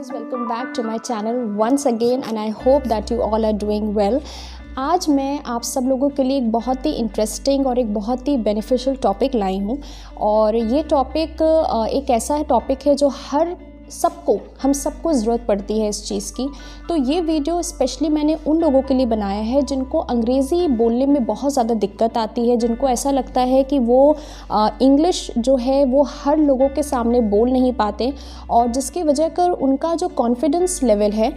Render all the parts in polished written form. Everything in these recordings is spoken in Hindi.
guys, welcome back to my channel once again and I hope that you all are doing well. आज मैं आप सब लोगों के लिए एक बहुत ही इंटरेस्टिंग और एक बहुत ही बेनिफिशियल टॉपिक लाई हूँ और ये टॉपिक एक ऐसा टॉपिक है जो हम सबको ज़रूरत पड़ती है इस चीज़ की। तो ये वीडियो स्पेशली मैंने उन लोगों के लिए बनाया है जिनको अंग्रेज़ी बोलने में बहुत ज़्यादा दिक्कत आती है, जिनको ऐसा लगता है कि वो इंग्लिश जो है वो हर लोगों के सामने बोल नहीं पाते और जिसकी वजह कर उनका जो कॉन्फिडेंस लेवल है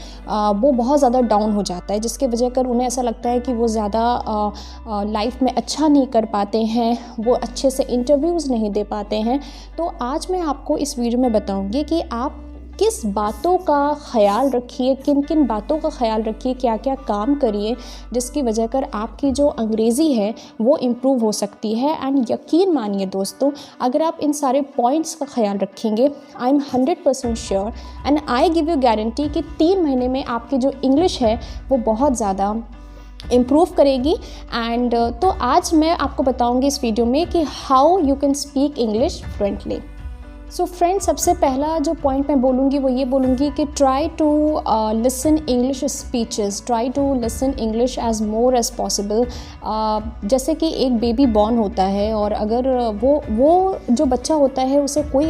वो बहुत ज़्यादा डाउन हो जाता है, जिसकी वजह कर उन्हें ऐसा लगता है कि वो ज़्यादा लाइफ में अच्छा नहीं कर पाते हैं, वो अच्छे से इंटरव्यूज़ नहीं दे पाते हैं। तो आज मैं आपको इस वीडियो में बताऊँगी कि आप किस बातों का ख्याल रखिए, किन किन बातों का ख्याल रखिए, क्या क्या काम करिए जिसकी वजह कर आपकी जो अंग्रेज़ी है वो इम्प्रूव हो सकती है। एंड यकीन मानिए दोस्तों, अगर आप इन सारे पॉइंट्स का ख्याल रखेंगे, I am 100% sure and I give you guarantee कि 3 महीने में आपकी जो इंग्लिश है वो बहुत ज़्यादा इम्प्रूव करेगी। एंड तो आज मैं आपको बताऊँगी इस वीडियो में कि how you can speak English fluently. So friends, सबसे पहला जो पॉइंट मैं बोलूँगी वो ये बोलूँगी कि try to listen English speeches, try to listen English as more as possible. जैसे कि एक बेबी बॉर्न होता है और अगर वो जो बच्चा होता है उसे कोई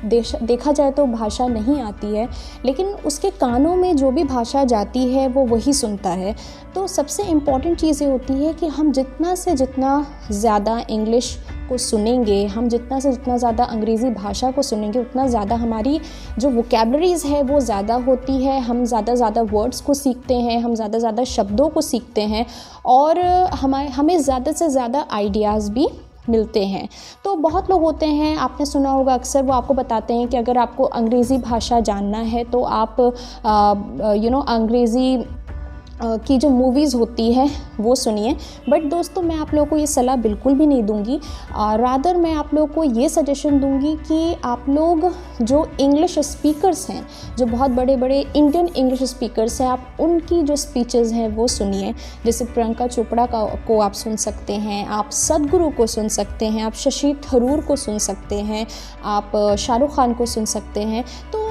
देखा जाए तो भाषा नहीं आती है, लेकिन उसके कानों में जो भी भाषा जाती है वो वही सुनता है। तो सबसे इम्पॉर्टेंट चीज़ ये होती है कि हम जितना से जितना ज़्यादा इंग्लिश को सुनेंगे, हम जितना से जितना ज़्यादा अंग्रेज़ी भाषा को सुनेंगे, उतना ज़्यादा हमारी जो वोकैबलरीज़ है वो ज़्यादा होती है, हम ज़्यादा वर्ड्स को सीखते हैं, हम ज़्यादा शब्दों को सीखते हैं और हमें ज़्यादा से ज़्यादा आइडियाज़ भी मिलते हैं। तो बहुत लोग होते हैं, आपने सुना होगा अक्सर, वो आपको बताते हैं कि अगर आपको अंग्रेज़ी भाषा जानना है तो आप अंग्रेज़ी की जो मूवीज़ होती है वो सुनिए। बट दोस्तों, मैं आप लोगों को ये सलाह बिल्कुल भी नहीं दूंगी। रादर मैं आप लोगों को ये सजेशन दूंगी कि आप लोग जो इंग्लिश स्पीकर्स हैं, जो बहुत बड़े बड़े इंडियन इंग्लिश स्पीकर्स हैं, आप उनकी जो स्पीचेस हैं वो सुनिए। जैसे प्रियंका चोपड़ा को आप सुन सकते हैं, आप सदगुरु को सुन सकते हैं, आप शशि थरूर को सुन सकते हैं, आप शाहरुख खान को सुन सकते हैं। तो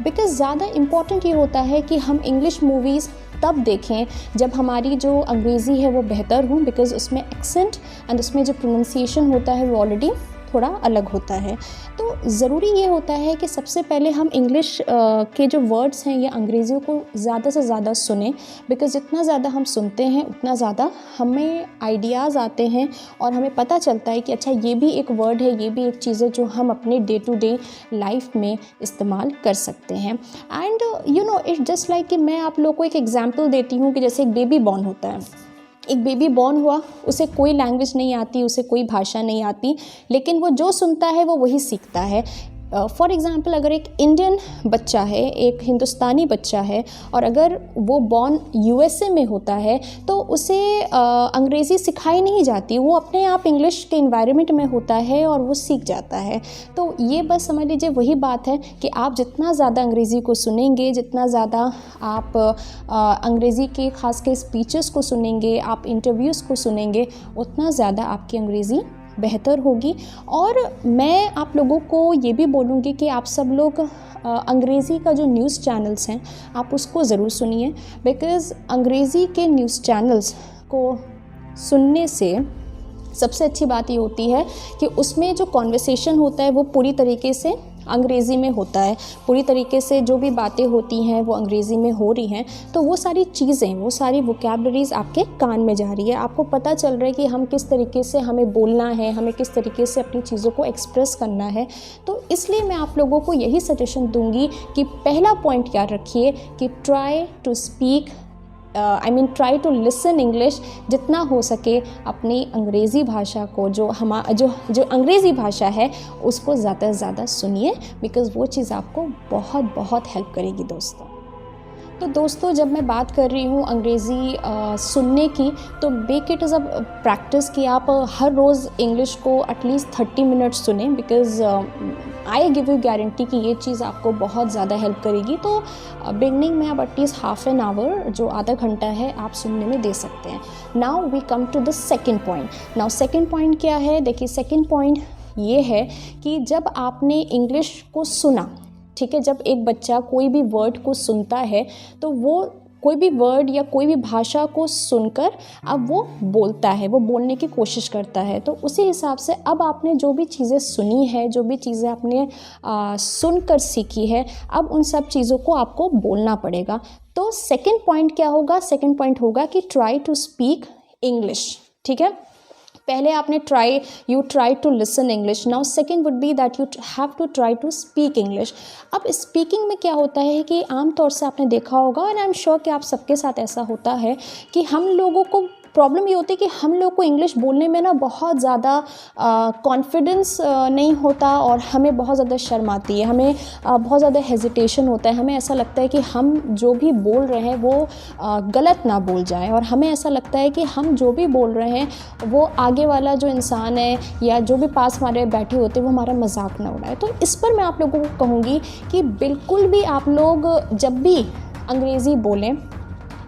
बिकॉज़ ज़्यादा इम्पॉर्टेंट ये होता है कि हम इंग्लिश मूवीज़ तब देखें जब हमारी जो अंग्रेज़ी है वो बेहतर हो, बिकॉज़ उसमें एक्सेंट एंड उसमें जो प्रोनंसिएशन होता है वो ऑलरेडी थोड़ा अलग होता है। तो ज़रूरी ये होता है कि सबसे पहले हम इंग्लिश के जो वर्ड्स हैं या अंग्रेज़ी को ज़्यादा से ज़्यादा सुने, बिकॉज़ जितना ज़्यादा हम सुनते हैं उतना ज़्यादा हमें आइडियाज़ आते हैं और हमें पता चलता है कि अच्छा ये भी एक वर्ड है, ये भी एक चीज़ है जो हम अपने डे टू डे लाइफ में इस्तेमाल कर सकते हैं। एंड इट्स जस्ट लाइक कि मैं आप लोगों को एक एग्जांपल देती हूँ कि जैसे एक बेबी बॉर्न होता है, एक बेबी बॉर्न हुआ, उसे कोई लैंग्वेज नहीं आती, उसे कोई भाषा नहीं आती, लेकिन वो जो सुनता है वो वही सीखता है। फॉर एग्ज़ाम्पल, अगर एक इंडियन बच्चा है, एक हिंदुस्तानी बच्चा है और अगर वो बॉर्न यूएसए में होता है तो उसे अंग्रेज़ी सिखाई नहीं जाती, वो अपने आप इंग्लिश के इन्वायरमेंट में होता है और वो सीख जाता है। तो ये बस समझ लीजिए वही बात है कि आप जितना ज़्यादा अंग्रेज़ी को सुनेंगे, जितना ज़्यादा आप अंग्रेज़ी के ख़ास के स्पीचेस को सुनेंगे, आप इंटरव्यूज़ को सुनेंगे, उतना ज़्यादा आपकी अंग्रेज़ी बेहतर होगी। और मैं आप लोगों को ये भी बोलूँगी कि आप सब लोग अंग्रेज़ी का जो न्यूज़ चैनल्स हैं आप उसको ज़रूर सुनिए, बिकॉज़ अंग्रेज़ी के न्यूज़ चैनल्स को सुनने से सबसे अच्छी बात ये होती है कि उसमें जो कॉन्वर्सेशन होता है वो पूरी तरीके से अंग्रेज़ी में होता है, पूरी तरीके से जो भी बातें होती हैं वो अंग्रेज़ी में हो रही हैं। तो वो सारी चीज़ें, वो सारी वोकैबलरीज़ आपके कान में जा रही है, आपको पता चल रहा है कि हम किस तरीके से हमें बोलना है, हमें किस तरीके से अपनी चीज़ों को एक्सप्रेस करना है। तो इसलिए मैं आप लोगों को यही सजेशन दूंगी कि पहला पॉइंट याद रखिए कि try to speak try to listen English. जितना हो सके अपनी अंग्रेज़ी भाषा को, जो अंग्रेज़ी भाषा है उसको ज़्यादा से ज़्यादा सुनिए, बिकॉज़ वो चीज़ आपको बहुत बहुत हेल्प करेगी दोस्तों। तो दोस्तों, जब मैं बात कर रही हूँ अंग्रेज़ी सुनने की, तो make it is a practice कि आप हर रोज़ इंग्लिश को एटलीस्ट 30 मिनट्स सुने, because I give you guarantee कि ये चीज़ आपको बहुत ज़्यादा हेल्प करेगी। तो बिगनिंग में आप एटलीस्ट हाफ एन आवर, जो आधा घंटा है, आप सुनने में दे सकते हैं। Now we come to the second point. Now second point क्या है? देखिए, सेकेंड पॉइंट ये है कि जब आपने इंग्लिश को सुना, ठीक है, जब एक बच्चा कोई भी वर्ड को सुनता है तो वो कोई भी वर्ड या कोई भी भाषा को सुनकर अब वो बोलता है, वो बोलने की कोशिश करता है। तो उसी हिसाब से अब आपने जो भी चीज़ें सुनी है, जो भी चीज़ें आपने सुनकर सीखी है, अब उन सब चीज़ों को आपको बोलना पड़ेगा। तो सेकंड पॉइंट क्या होगा? सेकंड पॉइंट होगा कि ट्राई टू स्पीक इंग्लिश। ठीक है, पहले आपने you try to listen English, now second would be that you have to try to speak English. अब स्पीकिंग में क्या होता है कि आमतौर से आपने देखा होगा, और आई एम श्योर कि आप सबके साथ ऐसा होता है कि हम लोगों को प्रॉब्लम ये होती है कि हम लोग को इंग्लिश बोलने में ना बहुत ज़्यादा कॉन्फिडेंस नहीं होता, और हमें बहुत ज़्यादा शर्म आती है, हमें बहुत ज़्यादा हेजिटेशन होता है। हमें ऐसा लगता है कि हम जो भी बोल रहे हैं वो गलत ना बोल जाए, और हमें ऐसा लगता है कि हम जो भी बोल रहे हैं वो आगे वाला जो इंसान है या जो भी पास हमारे बैठे होते हैं वो हमारा मजाक ना उड़ाए। तो इस पर मैं आप लोगों को कहूँगी कि बिल्कुल भी आप लोग जब भी अंग्रेज़ी बोलें,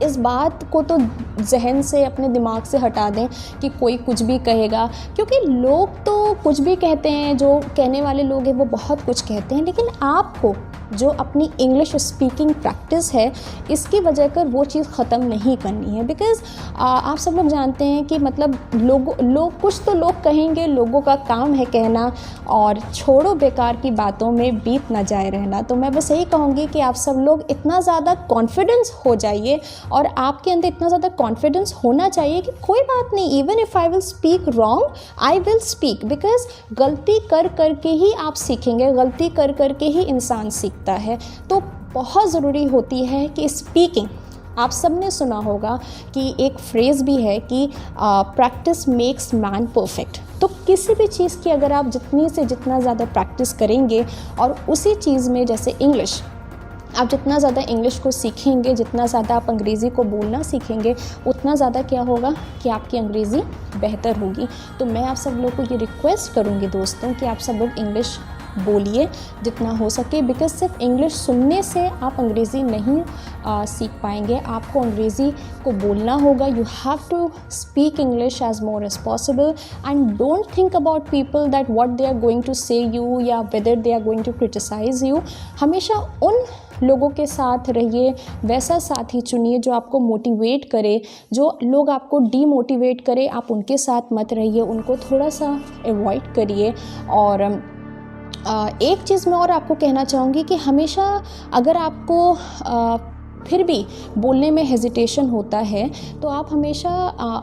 इस बात को तो जहन से, अपने दिमाग से हटा दें कि कोई कुछ भी कहेगा, क्योंकि लोग तो कुछ भी कहते हैं, जो कहने वाले लोग हैं वो बहुत कुछ कहते हैं, लेकिन आपको जो अपनी इंग्लिश स्पीकिंग प्रैक्टिस है इसकी वजह कर वो चीज़ ख़त्म नहीं करनी है। बिकॉज़ आप सब लोग जानते हैं कि मतलब लोग कुछ तो लोग कहेंगे, लोगों का काम है कहना, और छोड़ो बेकार की बातों में बीत ना जाए रहना। तो मैं बस यही कहूँगी कि आप सब लोग इतना ज़्यादा कॉन्फिडेंस हो जाइए, और आपके अंदर इतना ज़्यादा कॉन्फिडेंस होना चाहिए कि कोई बात नहीं, even if I will speak wrong I will speak, because गलती कर कर के ही आप सीखेंगे, गलती कर कर के ही इंसान सीखता है। तो बहुत ज़रूरी होती है कि स्पीकिंग, आप सब ने सुना होगा कि एक फ्रेज़ भी है कि प्रैक्टिस मेक्स मैन परफेक्ट। तो किसी भी चीज़ की अगर आप जितनी से जितना ज़्यादा प्रैक्टिस करेंगे, और उसी चीज़ में जैसे इंग्लिश, आप जितना ज़्यादा इंग्लिश को सीखेंगे, जितना ज़्यादा आप अंग्रेज़ी को बोलना सीखेंगे, उतना ज़्यादा क्या होगा कि आपकी अंग्रेज़ी बेहतर होगी। तो मैं आप सब लोग को ये रिक्वेस्ट करूँगी दोस्तों कि आप सब लोग इंग्लिश बोलिए जितना हो सके, बिकॉज सिर्फ इंग्लिश सुनने से आप अंग्रेज़ी नहीं सीख पाएंगे, आपको अंग्रेज़ी को बोलना होगा। You have to speak English as more as possible, and don't think about people that what they are going to say you, या whether they are going to criticise you. हमेशा उन लोगों के साथ रहिए, वैसा साथी चुनिए जो आपको मोटिवेट करे। जो लोग आपको डीमोटिवेट करे, आप उनके साथ मत रहिए, उनको थोड़ा सा अवॉइड करिए। और एक चीज़ मैं और आपको कहना चाहूँगी कि हमेशा अगर आपको फिर भी बोलने में हेजिटेशन होता है, तो आप हमेशा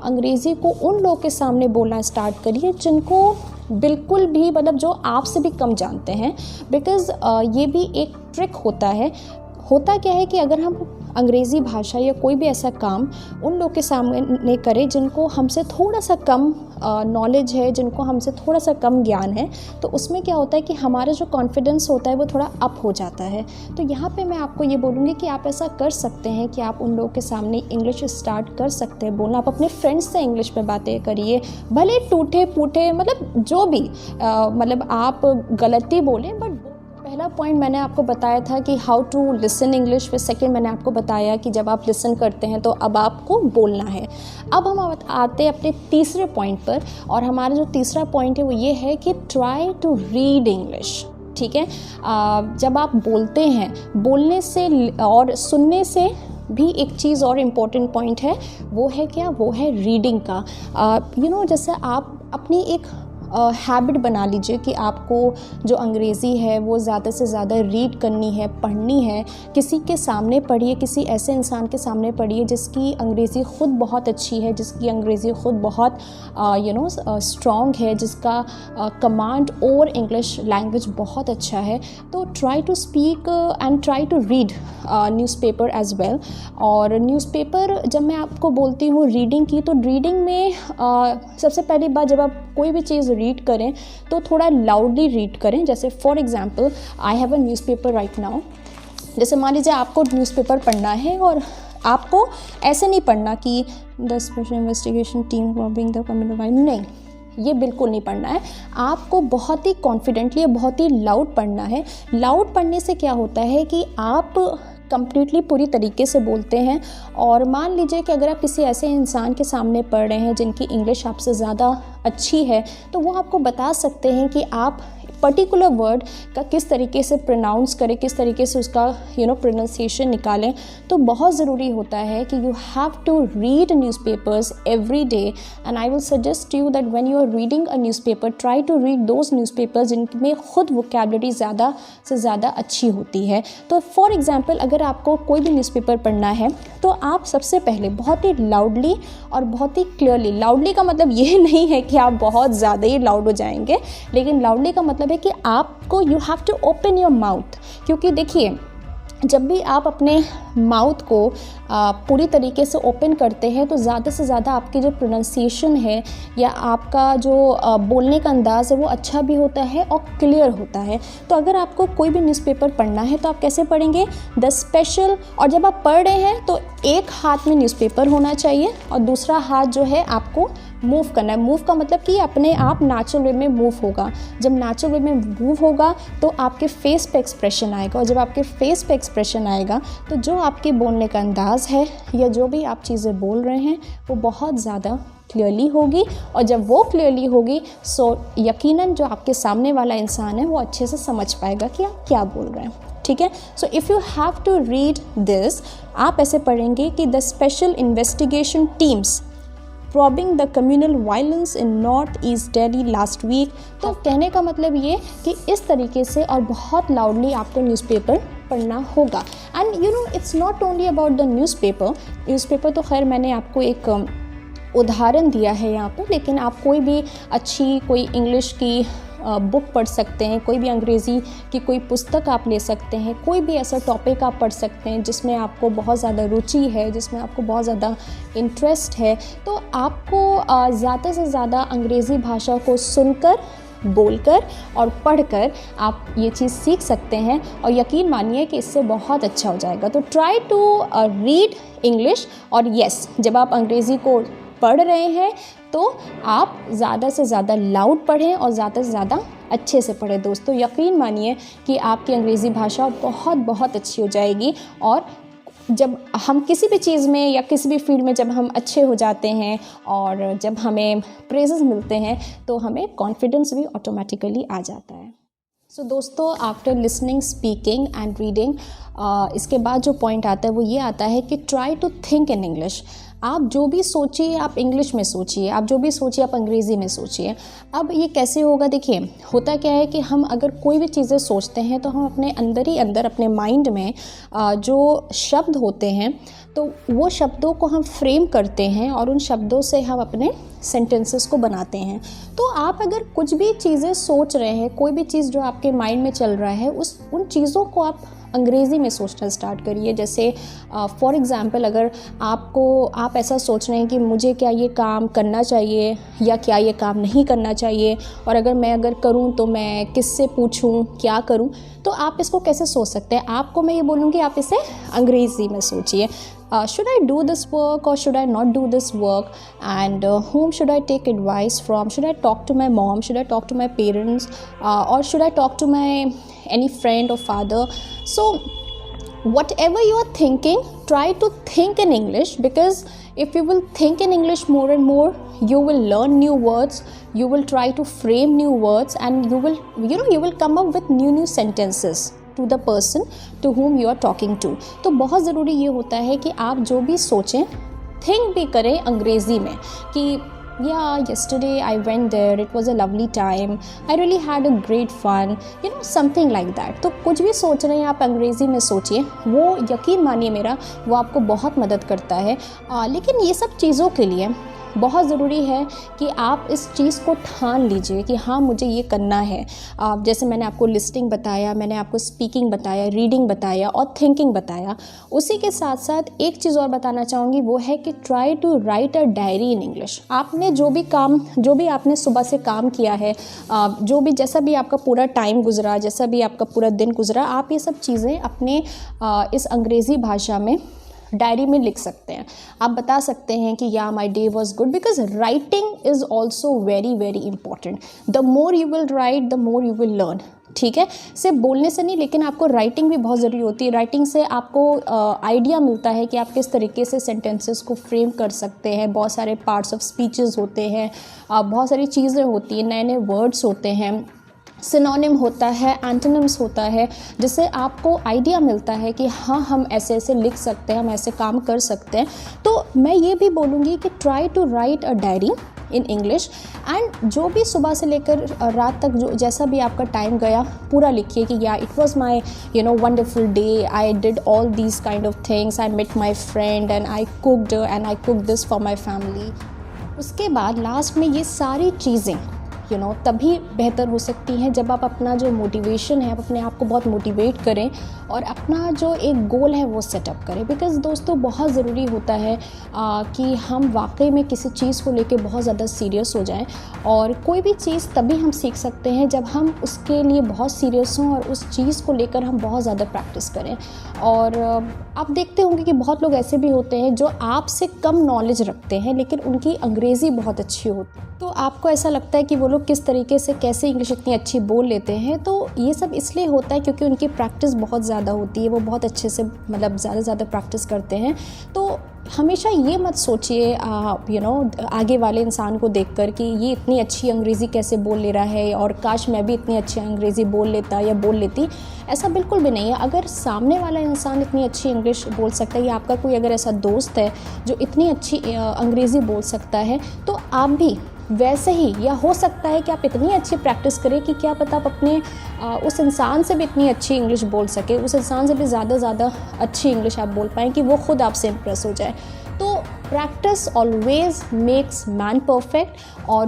अंग्रेज़ी को उन लोगों के सामने बोलना स्टार्ट करिए जिनको बिल्कुल भी, मतलब जो आपसे भी कम जानते हैं। बिकॉज़ ये भी एक ट्रिक होता है। होता क्या है कि अगर हम अंग्रेज़ी भाषा या कोई भी ऐसा काम उन लोग के सामने करें जिनको हमसे थोड़ा सा कम नॉलेज है, जिनको हमसे थोड़ा सा कम ज्ञान है, तो उसमें क्या होता है कि हमारा जो कॉन्फिडेंस होता है वो थोड़ा अप हो जाता है। तो यहाँ पे मैं आपको ये बोलूँगी कि आप ऐसा कर सकते हैं कि आप उन लोगों के सामने इंग्लिश स्टार्ट कर सकते हैं बोलना। आप अपने फ्रेंड्स से इंग्लिश में बातें करिए, भले टूटे फूटे, मतलब जो भी मतलब आप गलती बोलें, बट पहला पॉइंट मैंने आपको बताया था कि हाउ टू लिसन इंग्लिश, फिर सेकंड मैंने आपको बताया कि जब आप लिसन करते हैं तो अब आपको बोलना है। अब हम आते हैं अपने तीसरे पॉइंट पर, और हमारा जो तीसरा पॉइंट है वो ये है कि ट्राई टू रीड इंग्लिश। ठीक है, जब आप बोलते हैं, बोलने से और सुनने से भी एक चीज़ और इम्पॉर्टेंट पॉइंट है, वो है क्या? वो है रीडिंग का। जैसे आप अपनी एक हैबिट बना लीजिए कि आपको जो अंग्रेज़ी है वो ज़्यादा से ज़्यादा रीड करनी है, पढ़नी है। किसी के सामने पढ़िए, किसी ऐसे इंसान के सामने पढ़िए जिसकी अंग्रेज़ी ख़ुद बहुत अच्छी है, जिसकी अंग्रेज़ी ख़ुद बहुत स्ट्रॉन्ग है, जिसका कमांड ओवर इंग्लिश लैंग्वेज बहुत अच्छा है। तो try to speak and try to read newspaper as well. और न्यूज़पेपर जब मैं आपको बोलती हूँ रीडिंग की, तो रीडिंग में सबसे पहली बात, जब आप कोई भी चीज़ रीड करें तो थोड़ा लाउडली रीड करें। जैसे for example, I have a newspaper right now. जैसे मान लीजिए आपको न्यूज़पेपर पढ़ना है, और आपको ऐसे नहीं पढ़ना कि the special investigation team robbing the community, नहीं, ये बिल्कुल नहीं पढ़ना है। आपको बहुत ही कॉन्फिडेंटली, बहुत ही लाउड पढ़ना है। लाउड पढ़ने से क्या होता है कि आप कंप्लीटली पूरी तरीके से बोलते हैं। और मान लीजिए कि अगर आप किसी ऐसे इंसान के सामने पढ़ रहे हैं जिनकी इंग्लिश आपसे ज़्यादा अच्छी है, तो वो आपको बता सकते हैं कि आप पर्टिकुलर वर्ड का किस तरीके से प्रोनाउंस करें, किस तरीके से उसका प्रोनाउंसिएशन निकालें। तो बहुत ज़रूरी होता है कि you have to read newspapers every day, and I will suggest you that when you are reading a newspaper try to read those newspapers जिनमें खुद वोकैबुलरी ज़्यादा से ज़्यादा अच्छी होती है। तो फॉर एग्ज़ाम्पल अगर आपको कोई भी न्यूज़पेपर पढ़ना है तो आप सबसे पहले बहुत ही लाउडली और बहुत ही क्लियरली, लाउडली का मतलब ये नहीं है कि आप बहुत ज़्यादा ही लाउड हो जाएंगे, लेकिन लाउडली का मतलब है कि आपको you have to open your mouth, क्योंकि देखिए जब भी आप अपने माउथ को पूरी तरीके से ओपन करते हैं तो ज़्यादा से ज़्यादा आपकी जो प्रोनाउंसिएशन है या आपका जो बोलने का अंदाज़ है वो अच्छा भी होता है और क्लियर होता है। तो अगर आपको कोई भी न्यूज़पेपर पढ़ना है तो आप कैसे पढ़ेंगे, द स्पेशल, और जब आप पढ़ रहे हैं तो एक हाथ में न्यूज़पेपर होना चाहिए और दूसरा हाथ जो है आपको मूव करना है। मूव का मतलब कि अपने आप नेचुरल वे में मूव होगा। जब नेचुरल वे में मूव होगा तो आपके फेस पे एक्सप्रेशन आएगा, और जब आपके फेस पे एक्सप्रेशन आएगा तो जो आपके बोलने का अंदाज़ है या जो भी आप चीज़ें बोल रहे हैं वो बहुत ज़्यादा क्लियरली होगी, और जब वो क्लियरली होगी सो यकीनन जो आपके सामने वाला इंसान है वो अच्छे से समझ पाएगा कि आप क्या बोल रहे हैं। ठीक है, so if you have to read this, आप ऐसे पढ़ेंगे कि the special investigation teams probing the communal violence in North East Delhi last week। तो कहने का मतलब ये कि इस तरीके से और बहुत लाउडली आपको न्यूज़पेपर पढ़ना होगा। And it's not only about the newspaper तो खैर मैंने आपको एक उदाहरण दिया है यहाँ पर, लेकिन आप कोई भी अच्छी कोई इंग्लिश की बुक पढ़ सकते हैं, कोई भी अंग्रेज़ी की कोई पुस्तक आप ले सकते हैं, कोई भी ऐसा टॉपिक आप पढ़ सकते हैं जिसमें आपको बहुत ज़्यादा रुचि है, जिसमें आपको बहुत ज़्यादा इंटरेस्ट है। तो आपको ज़्यादा से ज़्यादा अंग्रेज़ी भाषा को सुनकर, बोलकर और पढ़कर आप ये चीज़ सीख सकते हैं, और यकीन मानिए कि इससे बहुत अच्छा हो जाएगा। तो ट्राई टू रीड इंग्लिश, और येस जब आप अंग्रेज़ी को पढ़ रहे हैं तो आप ज़्यादा से ज़्यादा लाउड पढ़ें और ज़्यादा से ज़्यादा अच्छे से पढ़ें। दोस्तों यकीन मानिए कि आपकी अंग्रेज़ी भाषा बहुत बहुत अच्छी हो जाएगी, और जब हम किसी भी चीज़ में या किसी भी फील्ड में जब हम अच्छे हो जाते हैं और जब हमें प्रेजेस मिलते हैं तो हमें कॉन्फिडेंस भी ऑटोमेटिकली आ जाता है। सो दोस्तों, after listening, speaking and reading, इसके बाद जो पॉइंट आता है वो ये आता है कि try to think in English. आप जो भी सोचिए आप इंग्लिश में सोचिए, आप जो भी सोचिए आप अंग्रेज़ी में सोचिए। अब ये कैसे होगा, देखिए होता क्या है कि हम अगर कोई भी चीज़ें सोचते हैं तो हम अपने अंदर ही अंदर अपने माइंड में जो शब्द होते हैं तो वो शब्दों को हम फ्रेम करते हैं और उन शब्दों से हम अपने सेंटेंसेस को बनाते हैं। तो आप अगर कुछ भी चीज़ें सोच रहे हैं, कोई भी चीज़ जो आपके माइंड में चल रहा है उन चीज़ों को आप अंग्रेज़ी में सोचना स्टार्ट करिए। जैसे फॉर एग्ज़ाम्पल अगर आप ऐसा सोच रहे हैं कि मुझे क्या ये काम करना चाहिए या क्या ये काम नहीं करना चाहिए, और अगर करूँ तो मैं किससे पूछूँ, क्या करूँ, तो आप इसको कैसे सोच सकते हैं। आपको मैं ये बोलूँगी आप इसे अंग्रेज़ी में सोचिए। should I do this work or should I not do this work, and whom should I take advice from? Should I talk to my mom? Should I talk to my parents, or should I talk to my any friend or father? So whatever you are thinking, try to think in English, because if you will think in English more and more, you will learn new words, you will try to frame new words, and you will come up with new sentences to the person to whom you are talking to। तो बहुत ज़रूरी ये होता है कि आप जो भी सोचें थिंक भी करें अंग्रेज़ी में कि yesterday I went there, it was a lovely time, I really had a great fun, something like that। तो कुछ भी सोच रहे हैं आप अंग्रेज़ी में सोचिए, वो यकीन मानिए मेरा वो आपको बहुत मदद करता है। लेकिन ये सब चीज़ों के लिए बहुत ज़रूरी है कि आप इस चीज़ को ठान लीजिए कि हाँ मुझे ये करना है। जैसे मैंने आपको लिस्टिंग बताया, मैंने आपको स्पीकिंग बताया, रीडिंग बताया और थिंकिंग बताया। उसी के साथ साथ एक चीज़ और बताना चाहूँगी, वो है कि try to write a diary in English. आपने जो भी आपने सुबह से काम किया है, जैसा भी आपका पूरा टाइम गुजरा, जैसा भी आपका पूरा दिन गुजरा, आप ये सब चीज़ें अपने इस अंग्रेज़ी भाषा में डायरी में लिख सकते हैं। आप बता सकते हैं कि या my day was good, because writing is also very very important. The more you will write the more you will learn. ठीक है, सिर्फ बोलने से नहीं, लेकिन आपको राइटिंग भी बहुत ज़रूरी होती है। राइटिंग से आपको आइडिया मिलता है कि आप किस तरीके से सेंटेंसेस को फ्रेम कर सकते हैं। बहुत सारे पार्ट्स ऑफ स्पीचेस होते हैं, बहुत सारी चीज़ें होती हैं, नए नए वर्ड्स होते हैं। सिनोनिम होता है, एंटोनिम्स होता है, जिससे आपको आइडिया मिलता है कि हाँ हम ऐसे ऐसे लिख सकते हैं, हम ऐसे काम कर सकते हैं। तो मैं ये भी बोलूँगी कि try to write a diary in English, and जो भी सुबह से लेकर रात तक जो जैसा भी आपका टाइम गया पूरा लिखिए कि या it was my wonderful day, I did all these kind of things, I met my friend and I cooked this for my family. उसके बाद लास्ट में ये सारी चीज़ें तभी बेहतर हो सकती हैं जब आप अपना जो मोटिवेशन है, आप अपने आप को बहुत मोटिवेट करें और अपना जो एक गोल है वो सेटअप करें। बिकॉज़ दोस्तों बहुत ज़रूरी होता है कि हम वाकई में किसी चीज़ को लेके बहुत ज़्यादा सीरियस हो जाएं, और कोई भी चीज़ तभी हम सीख सकते हैं जब हम उसके लिए बहुत सीरियस हों और उस चीज़ को लेकर हम बहुत ज़्यादा प्रैक्टिस करें। और आप देखते होंगे कि बहुत लोग ऐसे भी होते हैं जो आपसे कम नॉलेज रखते हैं लेकिन उनकी अंग्रेज़ी बहुत अच्छी होती है। तो आपको ऐसा लगता है कि वो लोग किस तरीके से कैसे इंग्लिश इतनी अच्छी बोल लेते हैं, तो ये सब इसलिए होता है क्योंकि उनकी प्रैक्टिस बहुत ज़्यादा होती है, वो बहुत अच्छे से मतलब ज़्यादा प्रैक्टिस करते हैं। तो हमेशा ये मत सोचिए आगे वाले इंसान को देखकर कि ये इतनी अच्छी अंग्रेज़ी कैसे बोल ले रहा है और काश मैं भी इतनी अच्छी अंग्रेज़ी बोल लेता या बोल लेती। ऐसा बिल्कुल भी नहीं है। अगर सामने वाला इंसान इतनी अच्छी इंग्लिश बोल सकता है या आपका कोई अगर ऐसा दोस्त है जो इतनी अच्छी अंग्रेज़ी बोल सकता है, तो आप भी वैसे ही, या हो सकता है कि आप इतनी अच्छी प्रैक्टिस करें कि क्या पता आप अपने उस इंसान से भी इतनी अच्छी इंग्लिश बोल सके, उस इंसान से भी ज़्यादा अच्छी इंग्लिश आप बोल पाएँ कि वो खुद आपसे इम्प्रेस हो जाए। तो practice always makes man perfect. और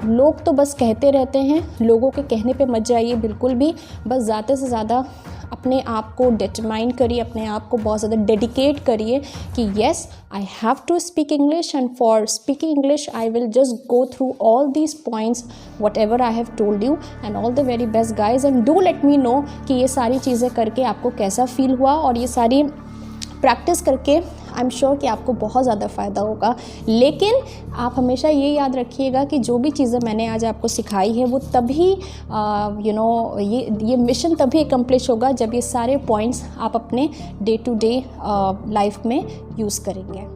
लोग तो बस कहते रहते हैं, लोगों के कहने पे मत जाइए बिल्कुल भी। बस ज़्यादा से ज़्यादा अपने आप को डिटरमाइन करिए, अपने आप को बहुत ज़्यादा डेडिकेट करिए कि yes I have to speak English, and for speaking English I will just go through all these points whatever I have told you. And all the very best guys, and do let me know कि ये सारी चीज़ें करके आपको कैसा फील हुआ, और ये सारी प्रैक्टिस करके आई एम श्योर कि आपको बहुत ज़्यादा फ़ायदा होगा। लेकिन आप हमेशा ये याद रखिएगा कि जो भी चीज़ें मैंने आज आपको सिखाई है वो तभी ये मिशन तभी एकम्प्लिश होगा जब ये सारे पॉइंट्स आप अपने डे टू डे लाइफ में यूज़ करेंगे।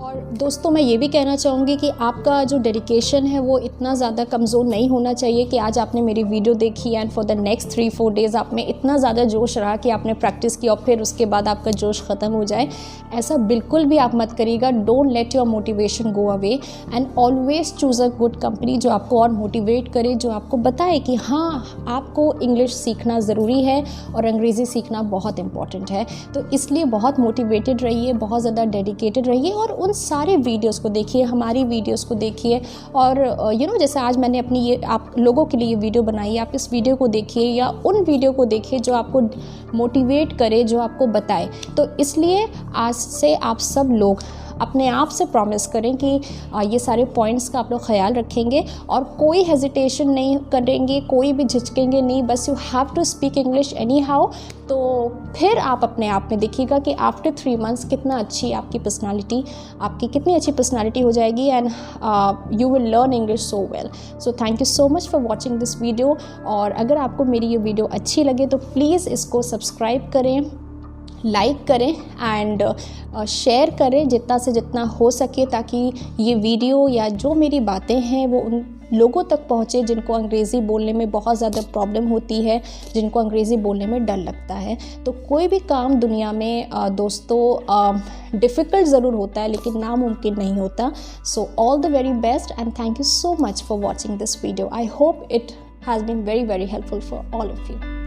और दोस्तों मैं ये भी कहना चाहूँगी कि आपका जो डेडिकेशन है वो इतना ज़्यादा कमज़ोर नहीं होना चाहिए कि आज आपने मेरी वीडियो देखी and for the next 3-4 days आप में इतना ज़्यादा जोश रहा कि आपने प्रैक्टिस की और फिर उसके बाद आपका जोश ख़त्म हो जाए। ऐसा बिल्कुल भी आप मत करिएगा। Don't let your motivation go away, and always choose a good company जो आपको और मोटिवेट करे, जो आपको बताए कि हाँ आपको इंग्लिश सीखना ज़रूरी है और अंग्रेज़ी सीखना बहुत इंपॉर्टेंट है। तो इसलिए बहुत मोटिवेटेड रहिए, बहुत ज़्यादा डेडिकेटेड रहिए और उन सारे वीडियोस को देखिए, हमारी वीडियोस को देखिए। और जैसे आज मैंने अपनी ये आप लोगों के लिए ये वीडियो बनाई है, आप इस वीडियो को देखिए या उन वीडियो को देखिए जो आपको मोटिवेट करे, जो आपको बताए। तो इसलिए आज से आप सब लोग अपने आप से प्रॉमिस करें कि ये सारे पॉइंट्स का आप लोग ख्याल रखेंगे और कोई हेजिटेशन नहीं करेंगे, कोई भी झिझकेंगे नहीं। बस you have to speak English anyhow. तो फिर आप अपने आप में देखिएगा कि आफ्टर 3 मंथ्स कितना अच्छी आपकी कितनी अच्छी पर्सनालिटी हो जाएगी, and you will learn English so well. So thank you so much for watching this video. और अगर आपको मेरी ये वीडियो अच्छी लगे तो प्लीज़ इसको सब्सक्राइब करें, लाइक करें एंड शेयर करें जितना से जितना हो सके, ताकि ये वीडियो या जो मेरी बातें हैं वो उन लोगों तक पहुँचे जिनको अंग्रेज़ी बोलने में बहुत ज़्यादा प्रॉब्लम होती है, जिनको अंग्रेज़ी बोलने में डर लगता है। तो कोई भी काम दुनिया में दोस्तों डिफ़िकल्ट ज़रूर होता है लेकिन नामुमकिन नहीं होता। So all the very best and thank you so much for watching this video. I hope it has been very helpful for all of you.